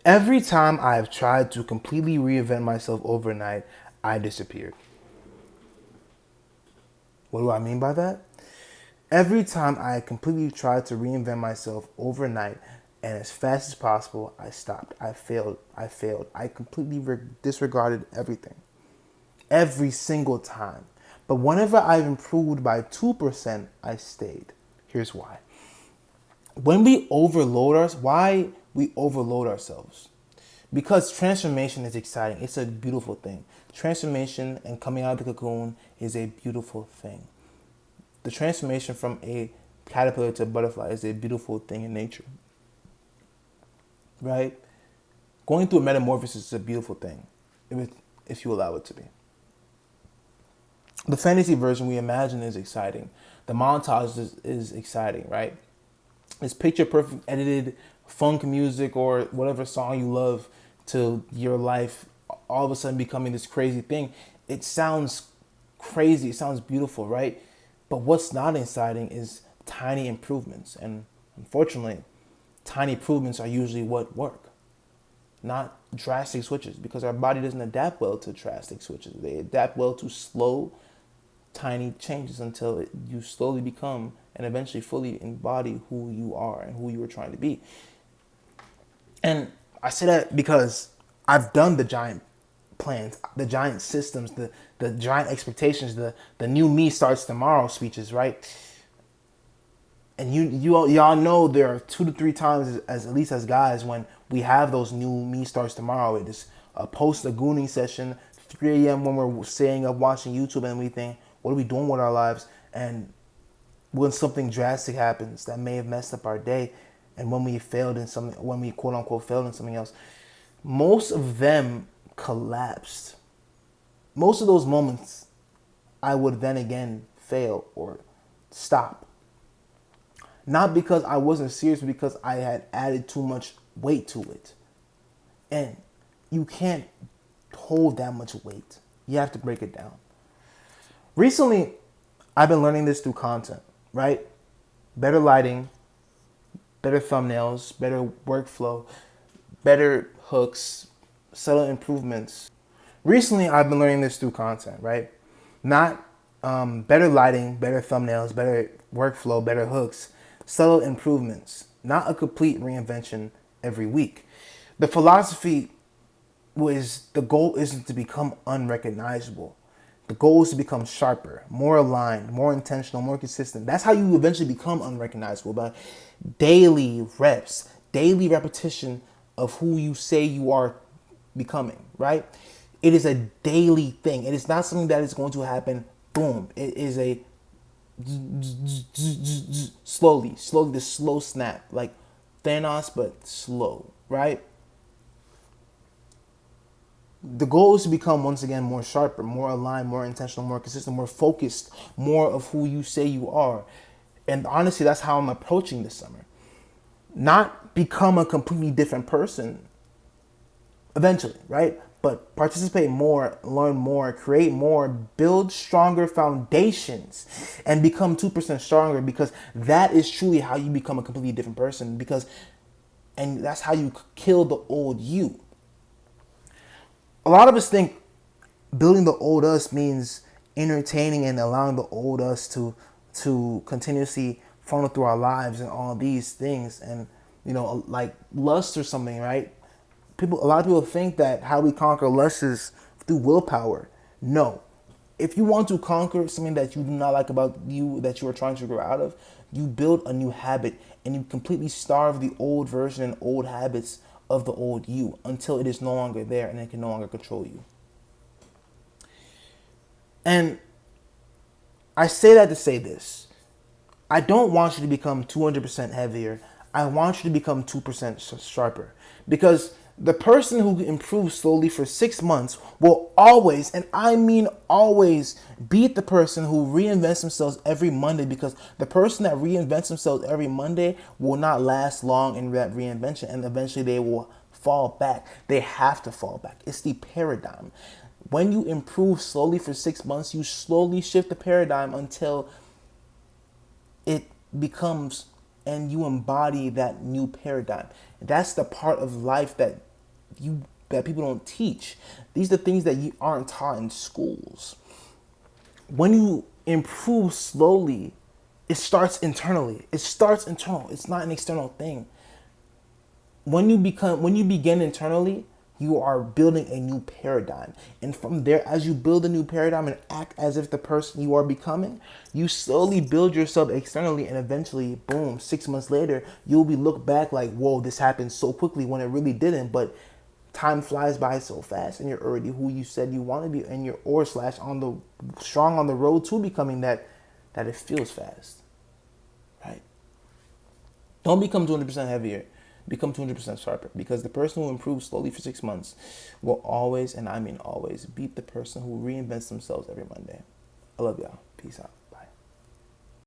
Every time I have tried to completely reinvent myself overnight, I disappeared. What do I mean by that? Every time I completely tried to reinvent myself overnight and as fast as possible, I stopped. I failed. I failed. I completely disregarded everything. Every single time. But whenever I've improved by 2%, I stayed. Here's why. When we overload us, why we overload ourselves? Because transformation is exciting. It's a beautiful thing. Transformation and coming out of the cocoon is a beautiful thing. The transformation from a caterpillar to a butterfly is a beautiful thing in nature, right? Going through a metamorphosis is a beautiful thing, if you allow it to be. The fantasy version we imagine is exciting. The montage is exciting, right? It's picture perfect edited funk music or whatever song you love to your life all of a sudden becoming this crazy thing. It sounds crazy, it sounds beautiful, right? But what's not exciting is tiny improvements. And unfortunately, tiny improvements are usually what work, not drastic switches, because our body doesn't adapt well to drastic switches. They adapt well to slow, tiny changes until you slowly become and eventually fully embody who you are and who you were trying to be. And I say that because I've done the giant plans, the giant systems, the giant expectations, the new me starts tomorrow speeches, right? And y'all know there are 2 to 3 times as at least as guys when we have those new me starts tomorrow. It is a post a gooning session, 3 a.m. when we're staying up watching YouTube and we think, what are we doing with our lives? And when something drastic happens that may have messed up our day, and when we failed in something, when we quote unquote failed in something else, most of them collapsed. Most of those moments, I would then again fail or stop. Not because I wasn't serious, but because I had added too much weight to it. And you can't hold that much weight. You have to break it down. Recently, I've been learning this through content, right? Better lighting, better thumbnails, better workflow, better hooks, subtle improvements. Recently, I've been learning this through content, right? Not better lighting, better thumbnails, better workflow, better hooks, subtle improvements, not a complete reinvention every week. The philosophy was the goal isn't to become unrecognizable. The goal is to become sharper, more aligned, more intentional, more consistent. That's how you eventually become unrecognizable, by daily reps, daily repetition of who you say you are becoming, right? It is a daily thing. It is not something that is going to happen, boom. It is a slowly, the slow snap, like Thanos, but slow, right? The goal is to become once again more sharper, more aligned, more intentional, more consistent, more focused, more of who you say you are. And honestly, that's how I'm approaching this summer. Not become a completely different person eventually, right? But participate more, learn more, create more, build stronger foundations, and become 2% stronger, because that is truly how you become a completely different person. And that's how you kill the old you. A lot of us think building the old us means entertaining and allowing the old us to continuously funnel through our lives and all these things, and like lust or something, right? A lot of people think that how we conquer lust is through willpower. No. If you want to conquer something that you do not like about you, that you are trying to grow out of, you build a new habit and you completely starve the old version and old habits of the old you until it is no longer there and it can no longer control you. And I say that to say this. I don't want you to become 200% heavier. I want you to become 2% sharper. Because the person who improves slowly for 6 months will always, and I mean always, beat the person who reinvents themselves every Monday, because the person that reinvents themselves every Monday will not last long in that reinvention, and eventually they will fall back. They have to fall back. It's the paradigm. When you improve slowly for 6 months, you slowly shift the paradigm until it becomes and you embody that new paradigm. That's the part of life that that people don't teach. These are the things that you aren't taught in schools. When you improve slowly, it starts internally. It starts internal. It's not an external thing. When you begin internally, you are building a new paradigm. And from there, as you build a new paradigm and act as if the person you are becoming, you slowly build yourself externally, and eventually, boom, 6 months later, you'll be looked back like, whoa, this happened so quickly, when it really didn't. But time flies by so fast, and you're already who you said you want to be, and you're or slash on the strong on the road to becoming that it feels fast. Right? Don't become 200% heavier. Become 200% sharper, because the person who improves slowly for 6 months will always, and I mean always, beat the person who reinvents themselves every Monday. I love y'all. Peace out.